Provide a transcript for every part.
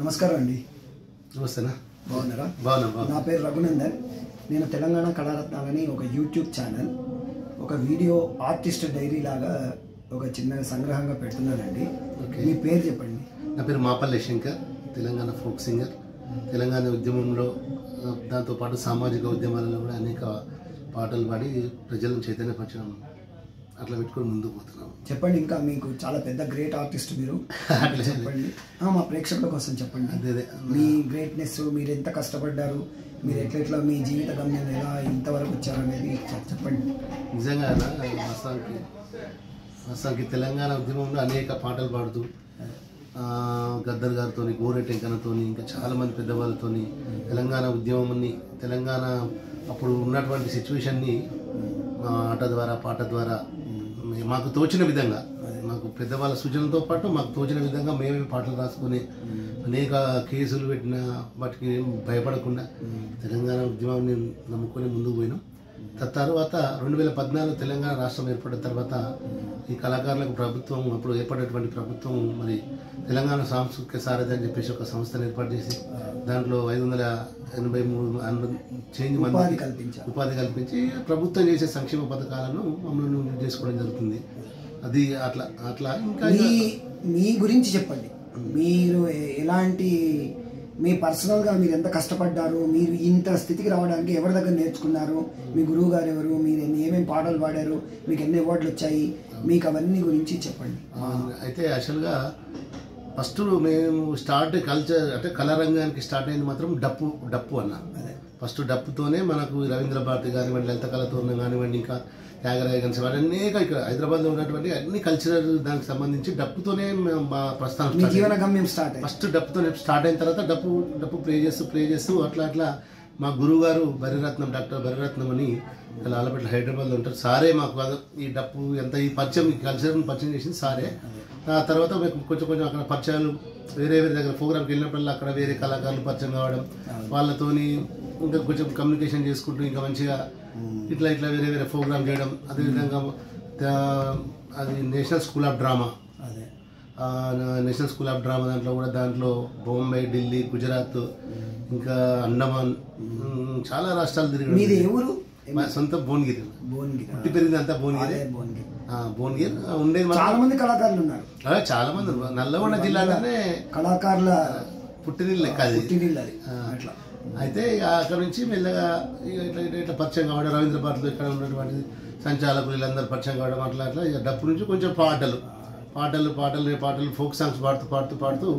నమస్కారం అండి. నమస్తేనా. బాగున్నారా? బాగున్నా. నా పేరు రఘునందన్. నేను తెలంగాణ కళారత్నాలని ఒక యూట్యూబ్ ఛానల్, ఒక వీడియో ఆర్టిస్ట్ డైరీ లాగా ఒక చిన్న సంగ్రహంగా పెడుతున్నానండి. మీ పేరు చెప్పండి. నా పేరు మాపల్లి శంకర్, తెలంగాణ ఫోక్ సింగర్. తెలంగాణ ఉద్యమంలో దాంతోపాటు సామాజిక ఉద్యమాలలో కూడా అనేక పాటలు పాడి ప్రజలను చైతన్యపరచడం అట్లా పెట్టుకొని ముందుకు పోతున్నాం. చెప్పండి. ఇంకా మీకు చాలా పెద్ద గ్రేట్ ఆర్టిస్ట్ మీరు. చెప్పండి, మా ప్రేక్షకుల కోసం చెప్పండి. అదే మీ గ్రేట్నెస్, మీరు ఎంత కష్టపడ్డారు, మీరు ఎట్లా మీ జీవిత గమ్యం ఎలా ఇంతవరకు వచ్చారు అనేది చెప్పండి. నిజంగా అసలుకి తెలంగాణ ఉద్యమంలో అనేక పాటలు పాడుతూ గద్దర్ గారితో, గోరె టెంకనతో, ఇంకా చాలామంది పెద్దవాళ్ళతో తెలంగాణ ఉద్యమాన్ని, తెలంగాణ అప్పుడు ఉన్నటువంటి సిచ్యువేషన్ని ఆట ద్వారా పాట ద్వారా మాకు తోచిన విధంగా, మాకు పెద్దవాళ్ళ సూచనలతో పాటు మాకు తోచిన విధంగా మేమే పాటలు రాసుకొని అనేక కేసులు పెట్టిన వాటికి భయపడకుండా తెలంగాణ ఉద్యమాన్ని నమ్ముకొని ముందుకు పోయినాం. తర్వాత 2014 తెలంగాణ రాష్ట్రం ఏర్పడిన తర్వాత ఈ కళాకారులకు ప్రభుత్వం, అప్పుడు ఏర్పడేటువంటి ప్రభుత్వం మరి తెలంగాణ సాంస్కృతిక సారథి అని చెప్పేసి ఒక సంస్థను ఏర్పాటు చేసి దాంట్లో 583 చేంజ్ మంది ఉపాధి కల్పించి ప్రభుత్వం చేసే సంక్షేమ పథకాలను మమ్మల్ని చేసుకోవడం జరుగుతుంది. అది అట్లా ఇంకా మీ గురించి చెప్పండి. మీరు ఎలాంటి, మీ పర్సనల్గా మీరు ఎంత కష్టపడ్డారు, మీరు ఇంత స్థితికి రావడానికి ఎవరి దగ్గర నేర్చుకున్నారు, మీ గురువు గారు ఎవరు, మీరు ఏమేమి పాటలు పాడారు, మీకు ఎన్ని అవార్డులు వచ్చాయి, మీకు అవన్నీ గురించి చెప్పండి. అయితే యాక్చువల్గా ఫస్ట్ మేము కల్చర్ అంటే కళారంగానికి స్టార్ట్ అయింది మాత్రం డప్పు అన్న. ఫస్ట్ డప్పుతోనే మనకు రవీంద్ర భారతి కానివ్వండి, లలిత కళాతోరణం కానివ్వండి, ఇంకా త్యాగరాయ గణేశ్ అనేక ఇక్కడ హైదరాబాద్లో ఉన్నటువంటి అన్ని కల్చరల్ దానికి సంబంధించి డప్పుతోనే మా ప్రస్థానం జీవన గమ్యం స్టార్ట్. ఫస్ట్ డప్పుతోనే స్టార్ట్ అయిన తర్వాత డప్పు ప్లే చేస్తూ అట్లా మా గురువు గారు డాక్టర్ బరిరత్నం అని లాలపేట హైదరాబాద్లో ఉంటారు. సారే మాకు ఈ డప్పు ఎంత ఈ పరిచయం, ఈ కల్చర్ని పరిచయం చేసింది సారే. ఆ తర్వాత మేము కొంచెం అక్కడ పరిచయాలు, వేరే దగ్గర ప్రోగ్రామ్కి వెళ్ళినప్పుడల్లా అక్కడ వేరే కళాకారులు పరిచయం కావడం, వాళ్ళతోని ఇంకా కొంచెం కమ్యూనికేషన్ చేసుకుంటూ ఇంకా మంచిగా ఇట్లా వేరే ప్రోగ్రామ్ చేయడం. అదేవిధంగా అది నేషనల్ స్కూల్ ఆఫ్ డ్రామా దాంట్లో బొంబాయి, ఢిల్లీ, గుజరాత్, ఇంకా అండమాన్, చాలా రాష్ట్రాలు తిరిగి. మా సొంత భువనగిరి, పుట్టి పెరిగింది అంతా భువనగిరి. ఉండేది చాలా మంది కళాకారులు ఉన్నారు. చాలా మంది నల్లగొండ జిల్లాలోనే కళాకారుల పుట్టినిల్లు లెక్క అది. అయితే అక్కడ నుంచి మెల్లగా ఇట్లా పరిచయం కావడం, రవీంద్ర భారతిలో ఇక్కడ ఉన్నటువంటి సంచాలకులు వీళ్ళందరూ పరిచయం కావడం, అట్లా డప్పు నుంచి కొంచెం పాటలు ఫోక్ సాంగ్స్ పాడుతూ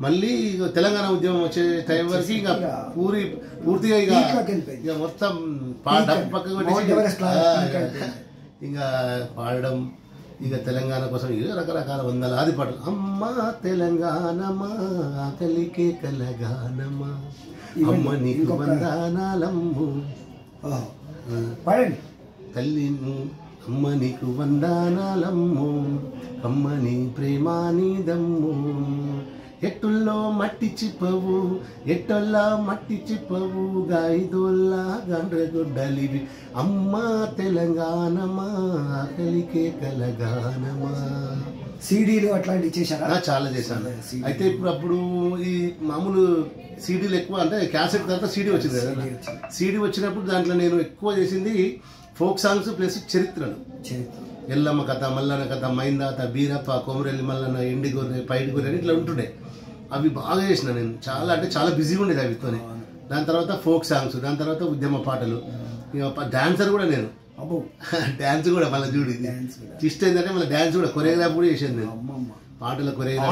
మళ్ళీ తెలంగాణ ఉద్యమం వచ్చే టైం వరకు ఇక పూర్తిగా ఇక మొత్తం డప్పు పక్కకు ఇంకా పాడడం, ఇక తెలంగాణ కోసం రకరకాల వందలాది పాటలు. అమ్మా తెలంగాణమా ఆకలికే కలగానమా, అమ్మ నీకు వందనాలమ్ము తల్లి, అమ్మ నీకు వందనాలమ్ము, అమ్మ నీ ప్రేమానిదమ్ము, ఎట్టుల్లో మట్టి చిప్పవు గాయిదోల్లా గండ్రగొడ్డలివి, అమ్మ తెలంగాణమా ఆకలికే కలగానమా. సీడీలు అట్లాంటివి చేశారా? చాలా చేశాను. అయితే అప్పుడు ఈ మామూలు సీడీలు ఎక్కువ, అంటే క్యాసెట్ తర్వాత సీడీ వచ్చింది కదా. సీడీ వచ్చినప్పుడు దాంట్లో నేను ఎక్కువ చేసింది ఫోక్ సాంగ్స్ ప్లస్ చరిత్రలు. ఎల్లమ్మ కథ, మల్లన్న కథ, మైందాత, బీరప్ప, కొమరెల్లి మల్లన్న, ఎండి గొర్రె, పైడి గొర్రె అని ఇట్లా ఉంటుండే. అవి బాగా చేసిన నేను, చాలా బిజీగా ఉండేది అవితోనే. దాని తర్వాత ఫోక్ సాంగ్స్, దాని తర్వాత ఉద్యమ పాటలు, డాన్సర్ కూడా నేను. డాన్స్ కూడా మళ్ళీ చూడు, ఇష్ట ఏంటంటే మళ్ళీ డాన్స్ కూడా, కొరియోగ్రాఫ్ కూడా చేసేది నేను. పాటల కొరియోగ్రాఫ్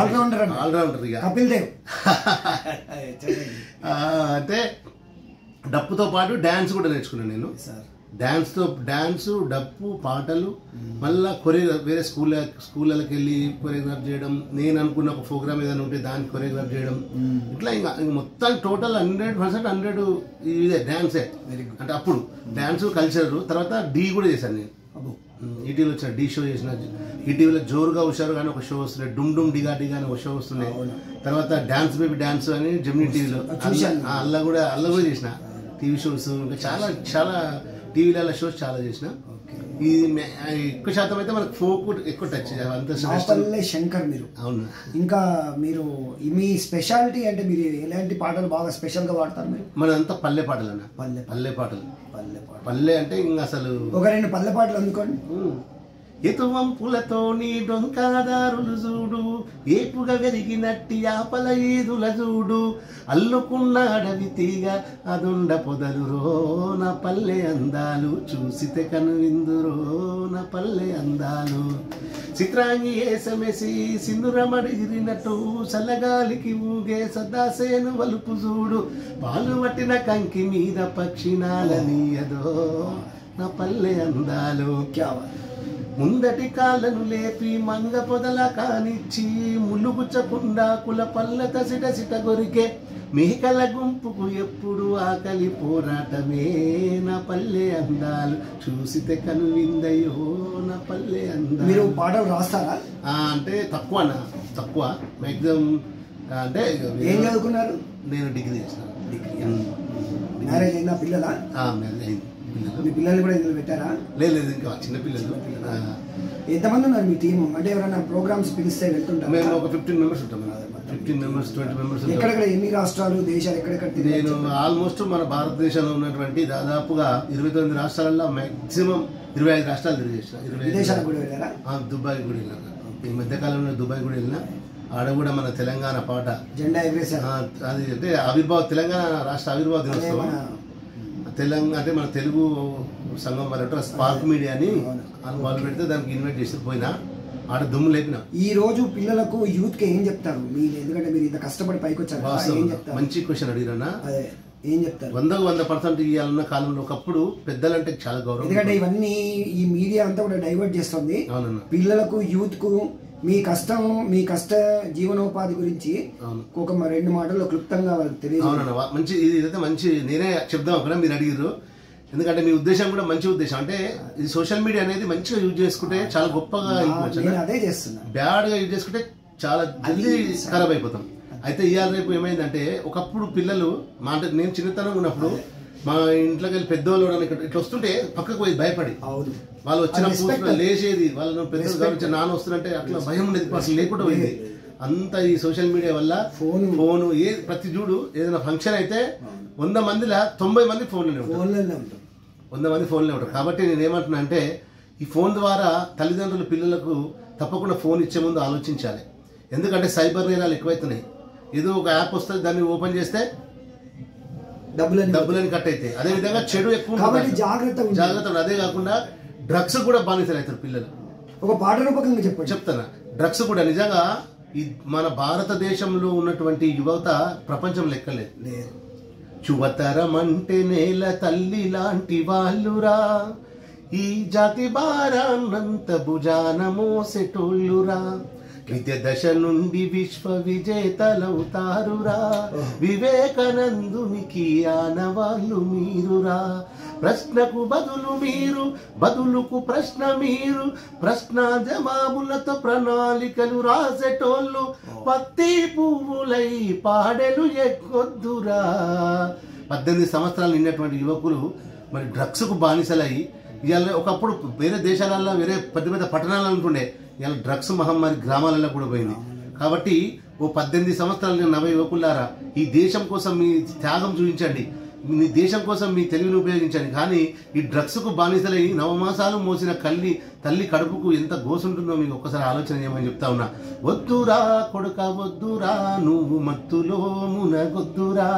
ఆల్రౌండర్ ఇక. అంటే డప్పుతో పాటు డాన్స్ కూడా నేర్చుకున్నాను నేను. డాన్స్, డప్పు, పాటలు, మళ్ళీ వేరే స్కూళ్ళకి వెళ్ళి కొరియోగ్రాఫ్ చేయడం, నేను అనుకున్న ఒక ప్రోగ్రామ్ ఏదైనా ఉంటే దానికి కొరియోగ్రాఫ్ చేయడం, ఇట్లా ఇంకా మొత్తం టోటల్ 100% ఇదే డాన్సే. అంటే అప్పుడు డాన్స్, కల్చర్. తర్వాత డీ కూడా చేశాను నేను. ఈటీవీలో వచ్చిన డీ షో చేసిన, ఈటీవీలో జోరుగా హుషారు కానీ ఒక షో వస్తుండే, డుమ్ డిగా అని ఒక షో వస్తుండే. తర్వాత డాన్స్ బేబీ డాన్స్ అని జెమినీ టీవీలో, అల్లా కూడా చేసిన టీవీ షోస్, ఇంకా చాలా టీవీలలో షోస్ చాలా చేసిన. ఎక్కువ శాతం అయితే మనకు ఫోక్ ఎక్కువ టచ్ నాపల్లె శంకర్ మీరు. అవును. ఇంకా మీరు మీ స్పెషాలిటీ అంటే మీరు ఎలాంటి పాటలు బాగా స్పెషల్ గా పాడతారు మీరు? మనంతా పల్లె పాటలు అన్న. పల్లె పాటలు. పల్లె అంటే ఇంకా అసలు ఒక 2 పల్లె పాటలు అందుకోండి. ఎతువంపులతో నీ డొంకాదారులు చూడు, ఏపుగా వెరిగినట్టి ఆపల ఈదుల చూడు, అల్లుకున్న అడవి తీగ అదుండ పొదలు రో నా పల్లె అందాలు, చూసితే కనువిందురో నా పల్లె అందాలు, చిత్రాంగి ఏసమెసి సింధురమడిగిరినట్టు చల్లగాలికి ఊగే సదాసేను వలుపు చూడు, పాలు పట్టిన కంకి మీద పక్షినాలనీయదో నా పల్లె అందాలు, ముందటి కాళ్ళను లేపి మంగ పొదల కానిచ్చి ములుగుచ్చకుండా కుల పల్లెత సిట గొరికే మేకల గుంపుకు ఎప్పుడు ఆకలి పోరాటమే నా పల్లె అందాలు, చూసితే కనువిందయ్యో నా పల్లె అందాలు. మీరు పాటలు రాస్తారా? అంటే తక్కువ మ్యాక్సిమం. అంటే ఏం చదువుకున్నారు? నేను డిగ్రీ చేసిన. మ్యారేజ్ అయినా? పిల్లలా? మ్యారేజ్ అయింది. మీ పిల్లల్ని కూడా ఇందులో పెట్టారా? లేదు, ఇంకా చిన్న పిల్లలు. ఎంతమంది ఉన్నారు మీ టీం? అంటే ఎవరైనా ప్రోగ్రామ్స్ పిలిస్తే వెళ్తుంటారు? మేము ఒక 15 మెంబర్స్ ఉంటాం. 15 మెంబర్స్ 20 మెంబర్స్. ఎక్కడెక్కడ ఎన్ని రాష్ట్రాలు దేశాలు ఎక్కడెక్కడ? నేను ఆల్మోస్ట్ మన భారతదేశంలో ఉన్నటువంటి దాదాపుగా 29 రాష్ట్రాలలో మాక్సిమం 25 రాష్ట్రాలు తిరిగేసిన. విదేశాలకు కూడా వెళ్ళారా? దుబాయ్ కూడా వెళ్ళినా. ఈ మధ్యకాలంలో దుబాయ్ కూడా వెళ్ళినా. ఆడ కూడా మన తెలంగాణ పాట జెండా ఎగరేశారు. అది అంటే తెలంగాణ రాష్ట్ర ఆవిర్భావ దినోత్సవం. తెలంగాణ అంటే మన తెలుగు సంఘం వాళ్ళు స్పార్క్ మీడియా అని వాళ్ళు పెడితే దానికి ఇన్వైట్ చేసి పోయినా ఆడ దుమ్ము లేపిన. ఈ రోజు పిల్లలకు యూత్ కి ఏం చెప్తారు మీరు? ఎందుకంటే మీరు ఇంత కష్టపడి పైకి వచ్చారు. మంచి క్వశ్చన్ అడిగినా. ఏం చెప్తారు? 100% ఇవ్వాలన్న కాలంలో ఒకప్పుడు పెద్దలంటే చాలా గౌరవం. ఎందుకంటే ఇవన్నీ ఈ మీడియా అంతా కూడా డైవర్ట్ చేస్తుంది పిల్లలకు, యూత్ కు. మీ కష్ట జీవనోపాధి గురించి ఒక 2 మాటల్లో క్లుప్తంగా వాళ్ళకి తెలియదు. అవునన్నా, మంచి ఇదైతే మంచి. నేనే చెప్దాం అక్కడ, మీరు అడిగారు. ఎందుకంటే మీ ఉద్దేశం కూడా మంచి ఉద్దేశం. అంటే ఇది సోషల్ మీడియా అనేది మంచిగా యూజ్ చేసుకుంటే చాలా గొప్పగా వెళ్ళిపోవచ్చు. అదే చేస్తున్నా. బ్యాడ్ గా యూజ్ చేసుకుంటే చాలా జల్దీ ఖరాబ్ అయిపోతాం. అయితే ఇవాళ రేపు ఏమైందంటే, ఒకప్పుడు పిల్లలు అంటే నేను చిన్నతనం ఉన్నప్పుడు మా ఇంట్లోకి వెళ్ళి పెద్దవాళ్ళు ఇట్లా వస్తుంటే పక్కకు పోయి భయపడి వాళ్ళు వచ్చినప్పుడు లేచేది. వాళ్ళను పెద్దలు గమనించి నాన్న వస్తుందంటే అట్లా భయం ఉండేది, అసలు లేకుండా పోయింది. అంతా ఈ సోషల్ మీడియా వల్ల ఫోను ప్రతి చూడు ఏదైనా ఫంక్షన్ అయితే 100 మందిలో 90 మంది ఫోన్లోనే ఉంటారు. 100 మంది ఫోన్లోనే ఉంటారు. కాబట్టి నేను ఏమంటున్నా అంటే, ఈ ఫోన్ ద్వారా తల్లిదండ్రులు పిల్లలకు తప్పకుండా ఫోన్ ఇచ్చే ముందు ఆలోచించాలి. ఎందుకంటే సైబర్ నేరాలు ఎక్కువైతున్నాయి. ఏదో ఒక యాప్ వస్తుంది, దాన్ని ఓపెన్ చేస్తే డబ్బులని కట్ అయితే. అదే విధంగా చెడు ఎక్కువ జాగ్రత్త. అదే కాకుండా డ్రగ్స్ కూడా బానిసలు అవుతారు పిల్లలు. ఒక పాట రూపకంగా చెప్తాను. డ్రగ్స్ కూడా నిజంగా ఈ మన భారతదేశంలో ఉన్నటువంటి యువత ప్రపంచం లెక్కలేదు. యువతరం అంటే నేల తల్లి లాంటి వాళ్ళురా, ఈ జాతి భారాన్నంత భుజాన మోసెటోళ్ళురా, విద్య దశ నుండి విశ్వ విజేతలవుతారురా, వివేకానందునికి ఆనవాళ్ళు మీరురా, ప్రశ్నకు బదులు మీరు, బదులుకు ప్రశ్న మీరు, ప్రశ్న జవాబులతో ప్రణాళికలు రాసేటోళ్ళు, పత్తి పువ్వులై పాడెలు ఎక్కొద్దురా. 18 సంవత్సరాలు నిన్నటువంటి యువకులు మరి డ్రగ్స్కు బానిసలై ఇవాళ ఒకప్పుడు వేరే దేశాలలో వేరే పెద్ద పెద్ద పట్టణాలు అనుకుండే, ఇవాళ డ్రగ్స్ మహమ్మారి గ్రామాలలో కూడా పోయింది. కాబట్టి ఓ 18 సంవత్సరాలు నవ యువకులారా, ఈ దేశం కోసం మీ త్యాగం చూపించండి, మీ దేశం కోసం మీ తెలివిని ఉపయోగించండి. కానీ ఈ డ్రగ్స్కు బానిసలై 9 మాసాలు మోసిన తల్లి కడుపుకు ఎంత గోసుంటుందో మీకు ఒక్కసారి ఆలోచన చేయమని చెప్తా ఉన్నా. వద్దురా కొడుక వద్దురా, నువ్వు మత్తులో మునగొద్దురా,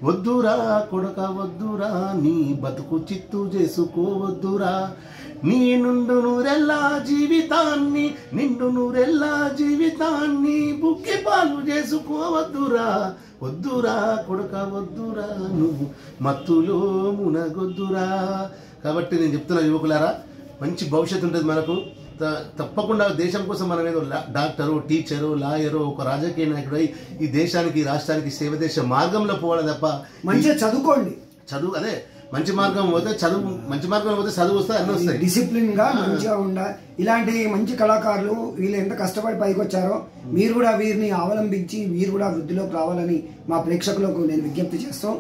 వద్దురా కొడుక వద్దురా, నీ బతుకు చిత్తు చేసుకోవద్దురా, నీ నిండు నూరెల్లా జీవితాన్ని బుక్కి పాలు చేసుకోవద్దురా, వద్దురా కొడుక వద్దురా, నువ్వు మత్తులో మునగొద్దురా. కాబట్టి నేను చెప్తున్నా యువకులారా, మంచి భవిష్యత్తు ఉంటుంది మనకు. తప్పకుండా దేశం కోసం మనం ఏదో డాక్టరు, టీచరు, లాయరు, ఒక రాజకీయ నాయకుడు ఈ దేశానికి రాష్ట్రానికి సేవ చేసే మార్గంలో పోవడం తప్ప మంచిగా చదువుకోండి. అదే మంచి మార్గం పోతే మంచి మార్గంలో పోతే చదువు వస్తే అన్నీ వస్తాయి. డిసిప్లిన్ గా మంచిగా ఉండాలి. ఇలాంటి మంచి కళాకారులు వీళ్ళు ఎంత కష్టపడి పైకి వచ్చారో మీరు కూడా వీరిని అవలంబించి వీరు కూడా వృద్ధిలోకి రావాలని మా ప్రేక్షకులకు నేను విజ్ఞప్తి చేస్తాం.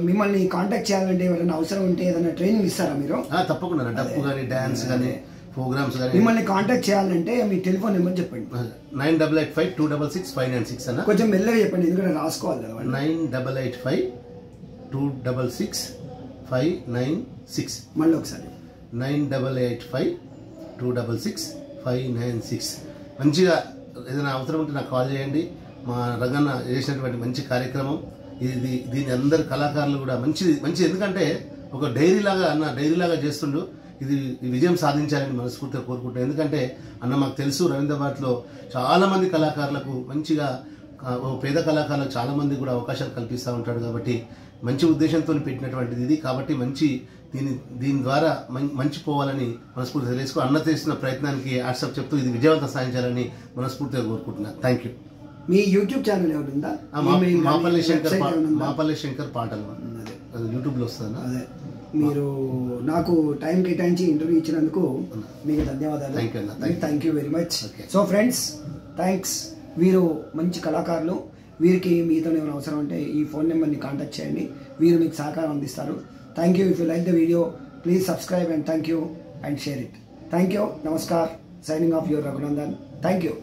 మిమ్మల్ని కాంటాక్ట్ చేయాలంటే ఎవరైనా అవసరం ఉంటే ఏదైనా ట్రైనింగ్ ఇస్తారా మీరు? తప్పకుండా డప్పు కానీ డాన్స్ కానీ ప్రోగ్రామ్స్ కానీ. మిమ్మల్ని కాంటాక్ట్ చేయాలంటే మీ టెలిఫోన్ నెంబర్ చెప్పండి. 9885-266-596 అన్న. కొంచెం మెల్లగా చెప్పండి ఎందుకంటే రాసుకోవాలి కదా. 9885-266-596. మళ్ళీ ఒకసారి 9885-266-596. మంచిగా ఏదైనా అవసరం ఉంటే నాకు కాల్ చేయండి. మా రంగన్న చేసినటువంటి మంచి కార్యక్రమం ఇది. దీని అందరు కళాకారులు కూడా మంచి ఎందుకంటే ఒక డైరీలాగా చేస్తుండు. ఇది విజయం సాధించాలని మనస్ఫూర్తిగా కోరుకుంటున్నాను. ఎందుకంటే అన్న మాకు తెలుసు రవీంద్రాబాద్లో చాలా మంది కళాకారులకు మంచిగా పేద కళాకారులకు చాలా మంది కూడా అవకాశాలు కల్పిస్తూ ఉంటాడు. కాబట్టి మంచి ఉద్దేశంతో పెట్టినటువంటిది ఇది. కాబట్టి దీని ద్వారా మంచి పోవాలని మనస్ఫూర్తిగా తెలుసుకో. అన్న చేస్తున్న ప్రయత్నానికి వాట్సాప్ చెప్తూ ఇది విజయవంతం సాధించాలని మనస్ఫూర్తిగా కోరుకుంటున్నాను. Thank you. మీ యూట్యూబ్ ఛానల్ ఎవరుందా? మాపల్లి శంకర్ పాటలు యూట్యూబ్లో వస్తుందా? అదే మీరు నాకు టైం కేటాయించి ఇంటర్వ్యూ ఇచ్చినందుకు మీకు ధన్యవాదాలు. Thank you very much. So friends, thanks. వీరు మంచి కళాకారులు. వీరికి మీతో ఏమైనా అవసరం ఉంటే ఈ ఫోన్ నెంబర్ని కాంటాక్ట్ చేయండి. వీరు మీకు సహకారం అందిస్తారు. Thank you. If you like the video please subscribe and thank you and share it. Thank you. Namaskar. Signing off your Raghunandan. Thank you.